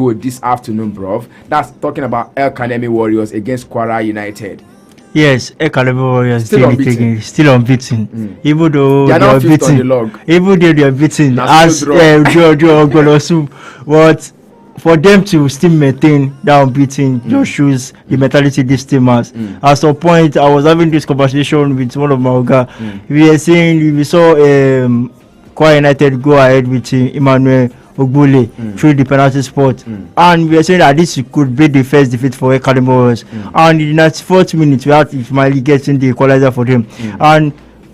go this afternoon, bro. That's talking about El Kanemi Warriors against Kwara United. Yes, Academy Warriors Still unbeaten. Still unbeaten. Even though They are now fifth on the beaten, log. even though they are beaten Now as still Golosu, but for them to still maintain that unbeaten just shows the mentality this team has. At some point, I was having this conversation with one of my oga. We were saying we saw Kwara United go ahead with Emmanuel Ogbole through the penalty spot, and we are saying that this could be the first defeat for Academy Warriors. And in the 94th minute, we had Ismaili getting the equalizer for them. And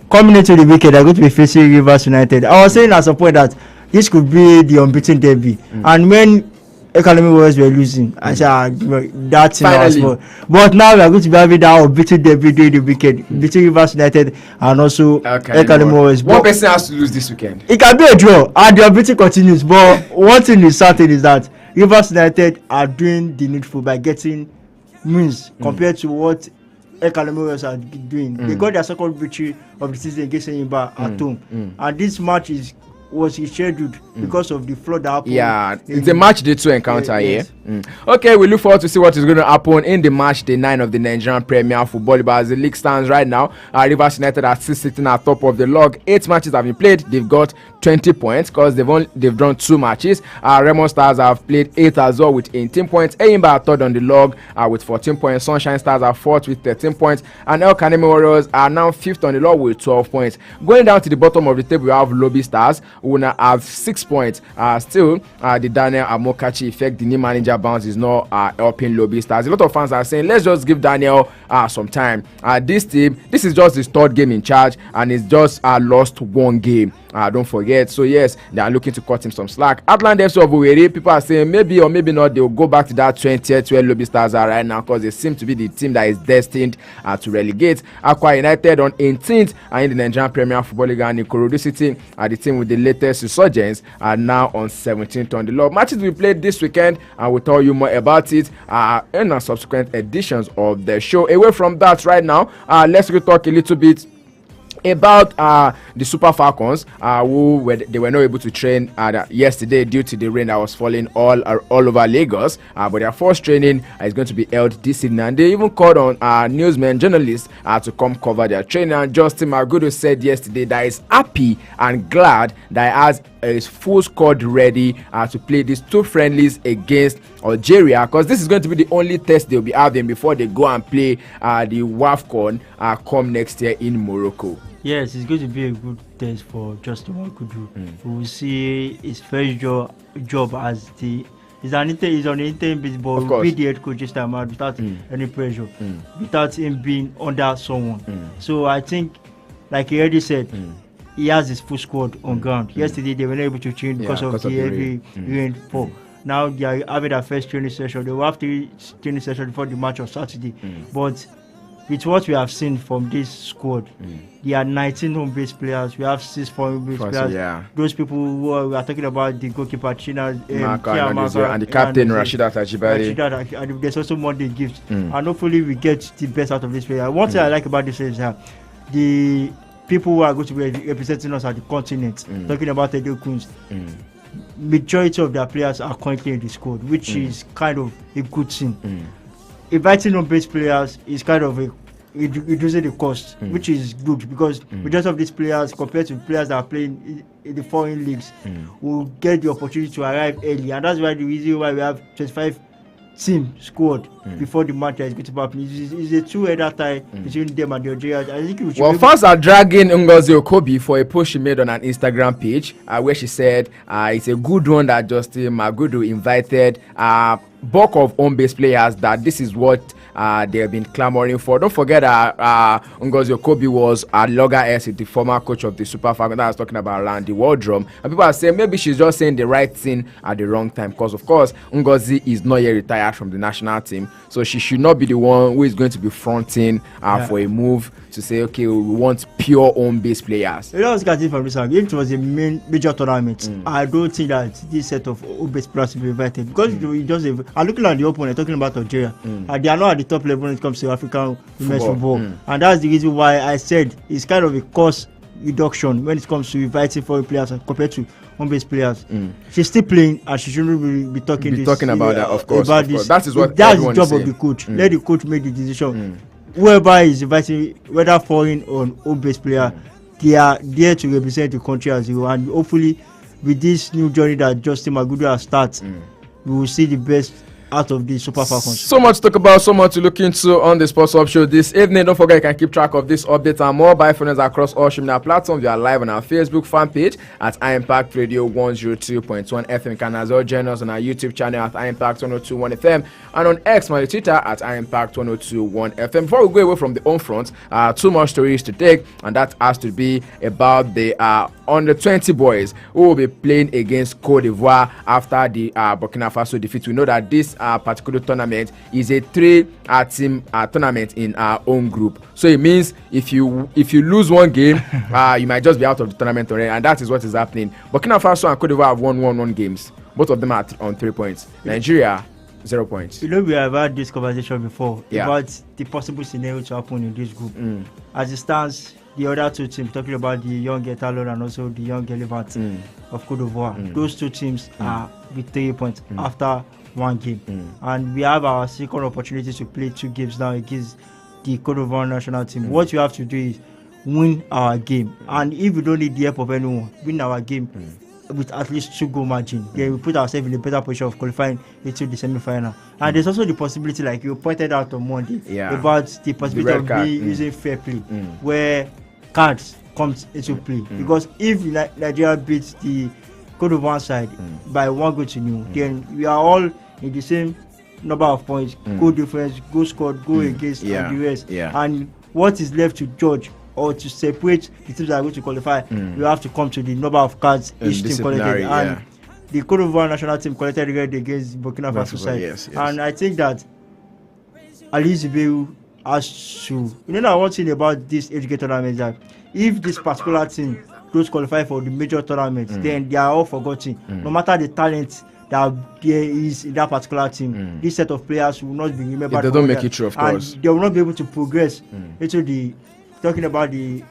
coming into the weekend, they're going to be facing Rivers United. I was saying at some point that this could be the unbeaten derby, and when Academy Warriors were losing, I said that's in our sport. But now we are going to be having that unbeaten derby during the weekend between Rivers United and also Academy Warriors. One person has to lose this weekend. It can be a draw and the unbeaten continues. But one thing is certain is that Rivers United are doing the needful by getting wins compared to what Academy Warriors are doing. They got their second victory of the season against Enyimba at home, and this match was scheduled because of the flood that happened. Yeah, it's a match day 2 encounter here. Okay, we look forward to see what is going to happen in the match day 9 of the Nigerian Premier Football. But as the league stands right now, Rivers United are still sitting at top of the log. 8 matches have been played. They've got 20 points because they've drawn 2 matches. Raymond Stars have played 8 as well with 18 points. Enyimba are third on the log with 14 points. Sunshine Stars are fourth with 13 points. And El Kanemi Warriors are now fifth on the log with 12 points. Going down to the bottom of the table, we have Lobby Stars who now have 6 points. Still, the Daniel Amokachi effect, the new manager bounce is not helping Lobby Stars. A lot of fans are saying, let's just give Daniel some time. This team, this is just his third game in charge, and it's just lost 1 game. Don't forget. So yes, they are looking to cut him some slack. Atlanta FC of Warith, people are saying maybe or maybe not they'll go back to that 20th where Lobby Stars are right now, because they seem to be the team that is destined to relegate. Aqua United on 18th in the Nigerian Premier Football League, and Ikorodu City the team with the latest resurgence are now on 17th on the log. Matches we played this weekend, and we'll tell you more about it in our subsequent editions of the show. Away from that right now, let's go talk a little bit about the Super Falcons, they were not able to train yesterday due to the rain that was falling all over Lagos, but their first training is going to be held this evening, and they even called on newsmen, journalists to come cover their training. And Justin Magudo said yesterday that he's happy and glad that he has his full squad ready to play these 2 friendlies against Algeria, because this is going to be the only test they'll be having before they go and play the WAFCON come next year in Morocco. Yes, it's going to be a good test for Justin Magudu. We will see his first job as he's on the interim basis, but will be the head coach this time out without any pressure, without him being under someone. So I think, like he already said, he has his full squad on ground. Yesterday they were not able to train because of the heavy rainfall. Now they are having their first training session. They will have 3 training sessions before the match on Saturday. But with what we have seen from this squad, there are 19 home-based players. We have 6 foreign-based players. Yeah. Those people who we are talking about, the goalkeeper China, and the captain Rashidat Ajibade. And there's also Monday Gifts. And hopefully we get the best out of this player. One thing I like about this is that the people who are going to be representing us at the continent, talking about Edo Kunz, majority of their players are currently in the squad, which is kind of a good thing. Inviting home-based players is kind of reducing the cost, which is good, because majority of these players, compared to players that are playing in the foreign leagues, will get the opportunity to arrive early, and that's why the reason why we have 25 team squad before the match is going to happen. It's a 2-header tie between them and the Algerians. I think fans are dragging Ngozi Okobi for a post she made on an Instagram page where she said it's a good one that Justin Magudu invited bulk of home-based players, that this is what they have been clamoring for. Don't forget Ngozi Okobi was a loggerhead, the former coach of the Super Falcons that I was talking about around the World Drum, and people are saying maybe she's just saying the right thing at the wrong time, because of course Ngozi is not yet retired from the national team, so she should not be the one who is going to be fronting for a move to say, okay, we want pure home-based players. You know, from this angle, if it was a major tournament, I don't think that this set of home-based players will be invited, because I'm looking at the opponent, talking about Algeria, and they are not at the top level when it comes to African women's football. And that's the reason why I said it's kind of a cost reduction when it comes to inviting foreign players compared to home-based players. She's still playing, and she shouldn't be talking about that. Of course, about of course. this. That is what that's the job of the coach. Let the coach make the decision. Whoever is inviting, whether foreign or home-based player, they are there to represent the country as well. And hopefully, with this new journey that Justin Magudu has started, we will see the best out of the Super Falcons. So much to talk about, so much to look into on the Sports Hub Show this evening. Don't forget you can keep track of this update and more by following us across all streaming platforms. We are live on our Facebook fan page at impact radio 102.1 FM. You can as well join us on our YouTube channel at impact 1021 FM and on X, my Twitter at impact 1021 FM. Before we go away from the home front, two more stories to take, and that has to be about the under 20 boys who will be playing against Cote d'Ivoire after the Burkina Faso defeat. We know that this particular tournament is a three-team tournament in our own group. So it means if you lose one game, you might just be out of the tournament already, and that is what is happening. Burkina Faso and Cote d'Ivoire have won 1-1 games. Both of them are on 3 points. Nigeria, 0 points. You know, we have had this conversation before about the possible scenario to happen in this group. As it stands, the other two teams, talking about the young Etalon and also the young Elephant of Cote d'Ivoire, those two teams are with 3 points after one game. And we have our second opportunity to play 2 games now against the Cote d'Ivoire national team. What you have to do is win our game. And if we don't need the help of anyone, win our game with at least 2 goal margin. Then we put ourselves in a better position of qualifying into the semi-final. And there's also the possibility, like you pointed out on Monday, about the possibility of using fair play, where cards comes into play. Because if Nigeria beats the Cote d'Ivoire side by 1-0, then we are all in the same number of points, goal difference, goal scored, goal against, and the rest. And what is left to judge or to separate the teams that are going to qualify, we have to come to the number of cards each team collected. And the Cote d'Ivoire national team collected red against Burkina Faso side. And I think that Ali Ziberu has to, you know, one thing about this age gate tournament is that if this particular team those qualify for the major tournaments, then they are all forgotten. No matter the talent that there is in that particular team, this set of players will not be remembered. If they don't make it true, of course. They will not be able to progress into the, talking about the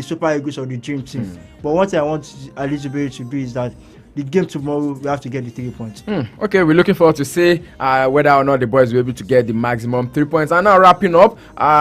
Super Eagles or the Dream Team. But what I want Elizabeth to do is that the game tomorrow, we have to get the 3 points. Okay, we're looking forward to see whether or not the boys will be able to get the maximum 3 points. And now wrapping up,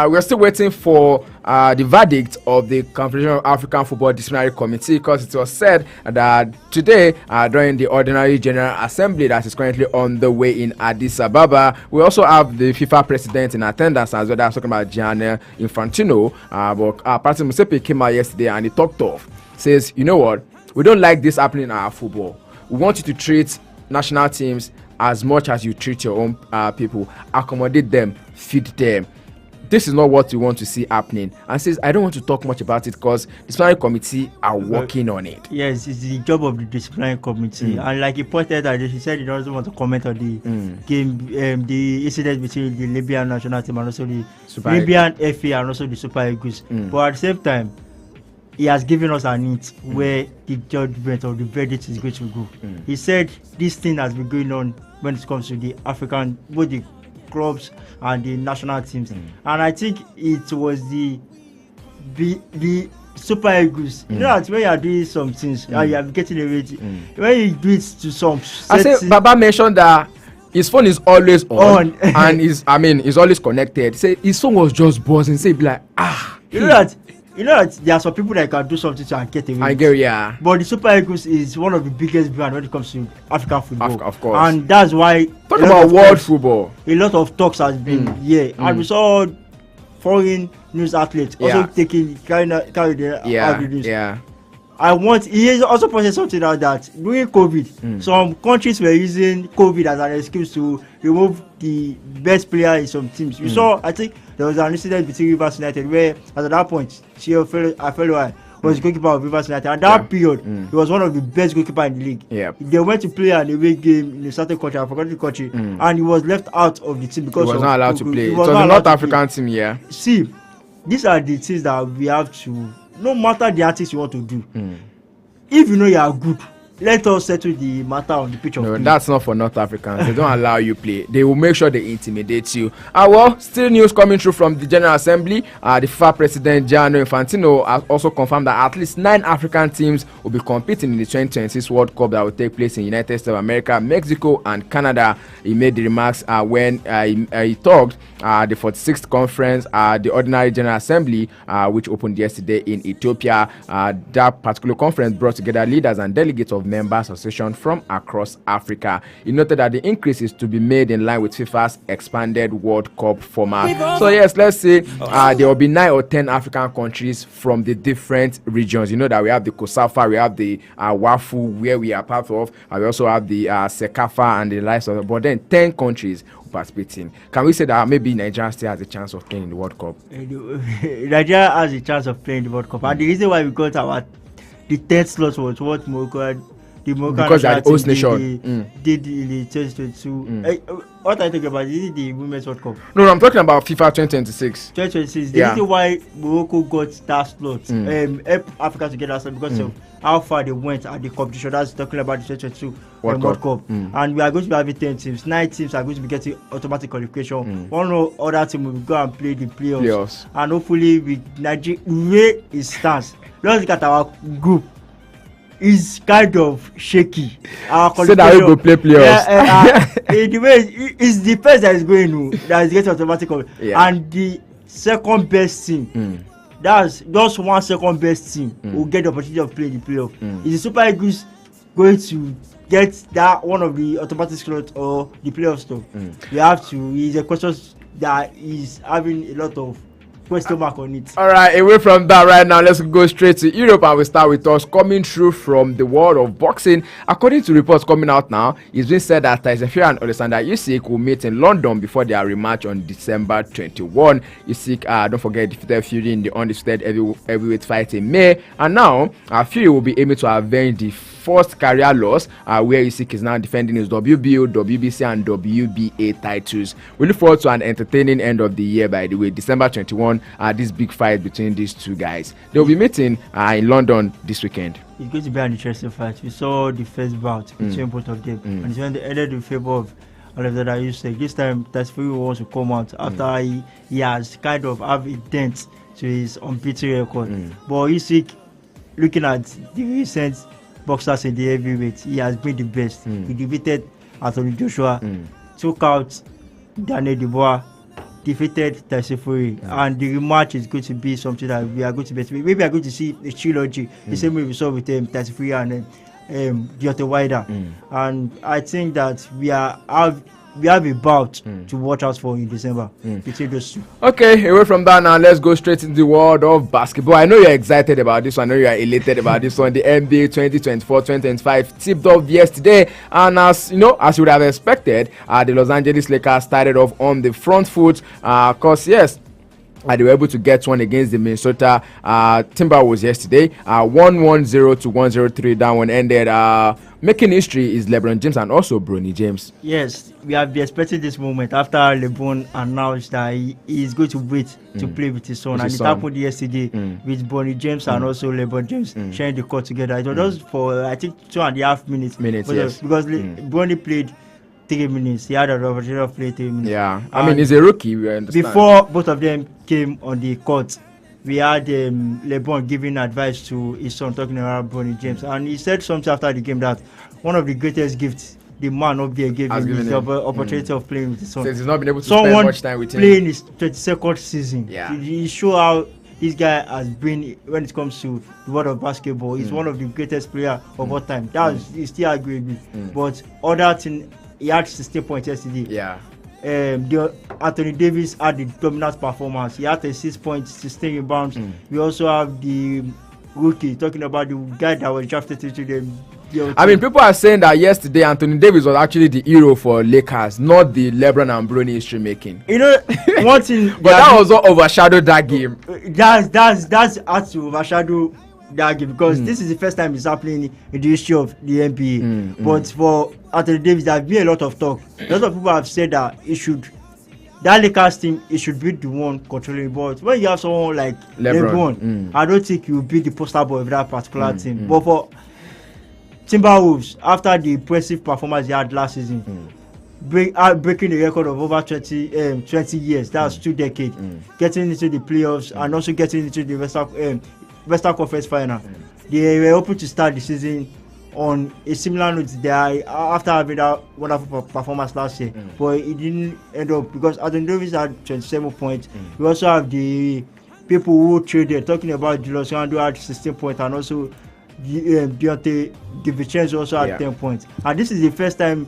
we're still waiting for the verdict of the Confederation of African Football Disciplinary Committee, because it was said that today during the Ordinary General Assembly that is currently on the way in Addis Ababa, we also have the FIFA president in attendance as well. That's talking about Gianni Infantino. But President Musepe came out yesterday and he talked off. Says, you know what? We don't like this happening in our football. We want you to treat national teams as much as you treat your own people. Accommodate them, feed them. This is not what we want to see happening. And says, I don't want to talk much about it because the disciplinary committee are working on it. Yes, it's the job of the disciplinary committee. And like he pointed out, he said he doesn't want to comment on the game, the incident between the Libyan national team and also the Libyan FA and also the Super Eagles. But at the same time, he has given us an hint where the judgment or the verdict is going to go. He said this thing has been going on when it comes to the African, both the clubs and the national teams. And I think it was the Super Eagles. You know that when you are doing some things and you are getting away, when you do it to some, I say Baba mentioned that his phone is always on and he's always connected. Say his phone was just buzzing. Say be like You know that there are some people that can do something to and get away. But the Super Eagles is one of the biggest brands when it comes to African football. Of course. And that's why talk about world football. A lot of talks has been here. And we saw foreign news outlets also carry the news. He also pointed something out that during COVID, some countries were using COVID as an excuse to remove the best player in some teams. We saw, I think, there was an incident between Rivers United where, at that point, Afeloa was the goalkeeper of Rivers United. And that period, he was one of the best goalkeepers in the league. They went to play an away game in a certain country, I forgot the country, and he was left out of the team because he was not allowed to play. It was a North African team, See, these are the things that we have to, no matter the artists you want to do, if you know you are good, let us settle the matter on the pitch of No, play. that's not for North Africans. They don't allow you play. They will make sure they intimidate you. Well, still news coming through from the General Assembly. The FIFA President Gianni Infantino has also confirmed that at least 9 African teams will be competing in the 2026 World Cup that will take place in United States of America, Mexico, and Canada. He made the remarks when he talked the 46th conference, the Ordinary General Assembly, which opened yesterday in Ethiopia. That particular conference brought together leaders and delegates of member associations from across Africa. He noted that the increase is to be made in line with FIFA's expanded World Cup format. So yes, let's say there will be 9 or 10 African countries from the different regions. You know that we have the COSAFA, we have the WAFU, where we are part of, and we also have the SECAFA and the likes of it. But then 10 countries participating. Can we say that maybe Nigeria still has a chance of playing in the World Cup? Nigeria has a chance of playing the World Cup, and the reason why we got the 10th slot was what Morocco, because they are the host nation did in the 2022. What are you talking about? Is it the Women's World Cup? No, I'm talking about FIFA 2026. 2026. The reason why Morocco got that slot, help Africa to get that slot because of how far they went at the competition. That's talking about the 2022 World Cup. And we are going to be having 10 teams. 9 teams are going to be getting automatic qualification. One or other team will go and play the playoffs. And hopefully, with Nigeria, where it stands. Let's look at our group. Is kind of shaky. Say that we go play playoffs. The way it's the first that is going that is getting automatic, and the second best team. That's just one second best team will get the opportunity of playing the playoff. Is the Super Eagles going to get that one of the automatic slots or the playoff stuff? You have to. It's a question that is having a lot of question mark on it. All right, away from that right now, let's go straight to Europe, and we start with us coming through from the world of boxing. According to reports coming out now, it's been said that Tyson Fury and Alexander Usyk will meet in London before their rematch on December 21. Usyk, don't forget, defeated Fury in the undisputed heavyweight fight in May, and now Fury will be aiming to avenge the first career loss, where Usyk is now defending his WBO, WBC, and WBA titles. We look forward to an entertaining end of the year, by the way. December 21, this big fight between these two guys. They'll be meeting in London this weekend. It's going to be an interesting fight. We saw the first bout between both of them, and it's when they ended in favor of Alexander Usyk. This time, Tyson Fury wants to come out after he has kind of have a dent to his unbeaten record. But Usyk, looking at the recent boxers in the heavyweight, he has been the best. He defeated Anthony Joshua, took out Daniel Dubois, defeated Tyson Fury, and the rematch is going to be something that we are going to be. Maybe we are going to see a trilogy, the same way we saw with Tyson Fury and Deontay Wilder. And I think that we have a bout to watch out for in December between those two. Okay, away from that now, let's go straight into the world of basketball. I know you're excited about this one. I know you are elated about this one. The NBA 2024-2025 tipped off yesterday, and as you know, as you would have expected, the Los Angeles Lakers started off on the front foot. Cause yes, they were able to get one against the Minnesota Timberwolves yesterday. 110 to 103. That one ended. Making history is LeBron James and also Bronny James. Yes, we have been expecting this moment after LeBron announced that he is going to wait to play with his son. And it happened yesterday with Bronny James and also LeBron James sharing the court together. It was just for, I think, 2.5 minutes. Yes. Because Bronny played 3 minutes. He had an opportunity of playing 3 minutes. Yeah, I mean, he's a rookie, we understand. Before both of them came on the court, we had LeBron giving advice to his son, talking about Bronny James, and he said something after the game that one of the greatest gifts the man up there gave him is the opportunity of playing with his son. Since he's not been able to spend much time with him. Playing his 22nd season. Yeah. He show how this guy has been when it comes to the world of basketball. He's one of the greatest players of all time. He's still arguing with. But other thing, he had 16 points yesterday. Yeah. Anthony Davis had the dominant performance. He had 6 points, 16 rebounds. We also have the rookie, talking about the guy that was drafted into the I mean, people are saying that yesterday Anthony Davis was actually the hero for Lakers, not the LeBron and Bronny history making. You know, one thing, but that was what overshadowed that game. That's had to overshadow that game because this is the first time it's happening in the history of the NBA. But for Anthony Davis, there has been a lot of talk. A lot of people have said that that Lakers team, it should be the one controlling. But when you have someone like LeBron, I don't think he will be the poster boy of that particular team. But Timberwolves, after the impressive performance they had last season, breaking the record of over 20 years, that's 2 decades, getting into the playoffs and also getting into the Western Conference final. They were hoping to start the season on a similar note there after having that wonderful performance last year, but it didn't end up because Anthony Davis had 27 points. We also have the people who traded, talking about Julius Randle had 16 points, and also Deontay DiVincenzo also had 10 points. And this is the first time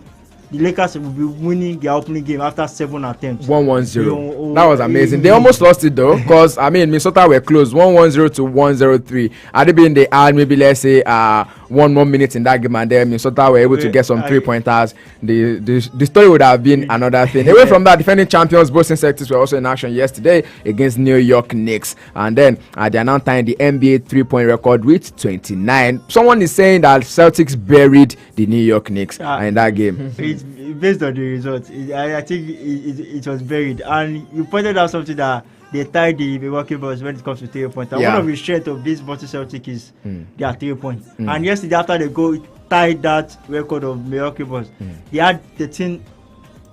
the Lakers will be winning their opening game after 7 attempts. 1-1-0. That was amazing. They almost lost it though, because Minnesota were close, 1-1-0 to 1-0-3. Had it been they had maybe let's say 1 more minute in that game, and then Minnesota were able to get some 3-pointers, the story would have been another thing. Away from that, defending champions Boston Celtics were also in action yesterday against New York Knicks, and then they are now tying the NBA 3-point record with 29. Someone is saying that Celtics buried the New York Knicks in that game. Based on the results, I think it was buried, and you pointed out something that they tied the Milwaukee Bucks when it comes to 3-point. And one of the strengths of this Boston Celtics is their 3-point. And yesterday, after they tied that record of Milwaukee Bucks, they had 13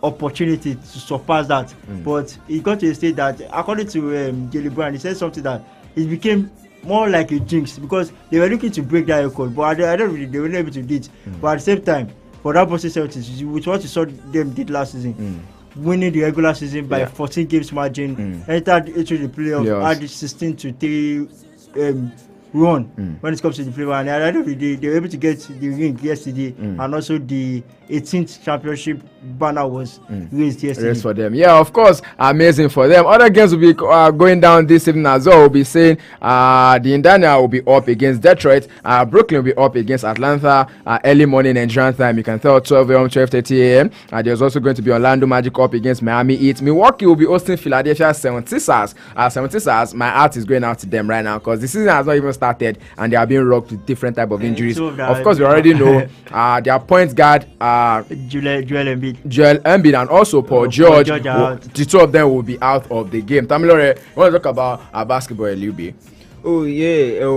opportunity to surpass that, but it got to a state that, according to Jalen Brown, he said something that it became more like a jinx because they were looking to break that record, but they were not able to do it. But at the same time, for that Boston Celtics, which what you saw them did last season, winning the regular season by 14 games margin, entered into the playoffs, had 16-3 run when it comes to the playoffs, and at the end of the day, they were able to get the ring yesterday, and also the 18th championship banner was raised yesterday. Raised for them. Yeah, of course, amazing for them. Other games will be going down this evening as well. We'll be saying the Indiana will be up against Detroit, Brooklyn will be up against Atlanta, early morning Nigerian time. You can tell 12 a.m., 12:30 a.m. There's also going to be Orlando Magic up against Miami Heat. Milwaukee will be hosting Philadelphia 76ers. 76ers, my heart is going out to them right now because the season has not even started and they are being rocked with different type of injuries. Of course, we already know their point guard Joel Embiid and also Paul George, the two of them will be out of the game. Tamilore, you want to talk about basketball, Luby? Oh yeah, I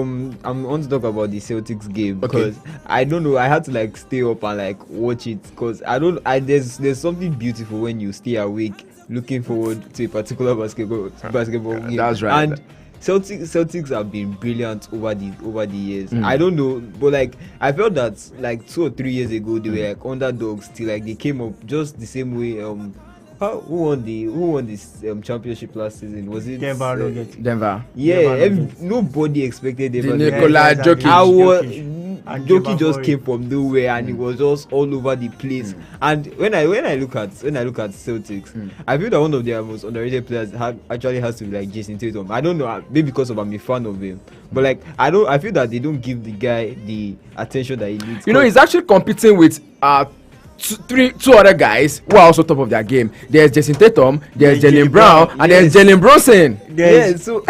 want to talk about the Celtics game because I don't know. I had to stay up and watch it because there's something beautiful when you stay awake looking forward to a particular basketball game. That's right. And Celtics have been brilliant over the years. I don't know, but I felt that 2 or 3 years ago they were underdogs till they came up just the same way. Who won this championship last season? Was it Denver? Yeah, nobody expected Denver. Nikola Jokic. Jokic just came from nowhere and it was just all over the place. And when I look at Celtics, I feel that one of their most underrated players actually has to be Jason Tatum. I don't know, maybe because I'm a fan of him, but I feel that they don't give the guy the attention that he needs. He's actually competing with two other guys who are also top of their game. There's Jason Tatum, there's Jaylen Brown, and there's Jalen Brunson. Yeah, so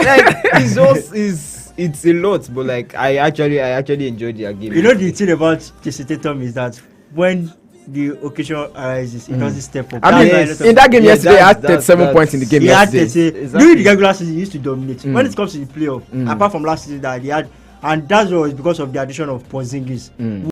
it's a lot, but I actually enjoyed their game. The thing about Jason Tatum is that when the occasion arises, he doesn't step up. In that game yesterday, he had 37 points in the game yesterday. During the regular season, he used to dominate. When it comes to the playoff, apart from last season that he had, and that was because of the addition of Porzingis.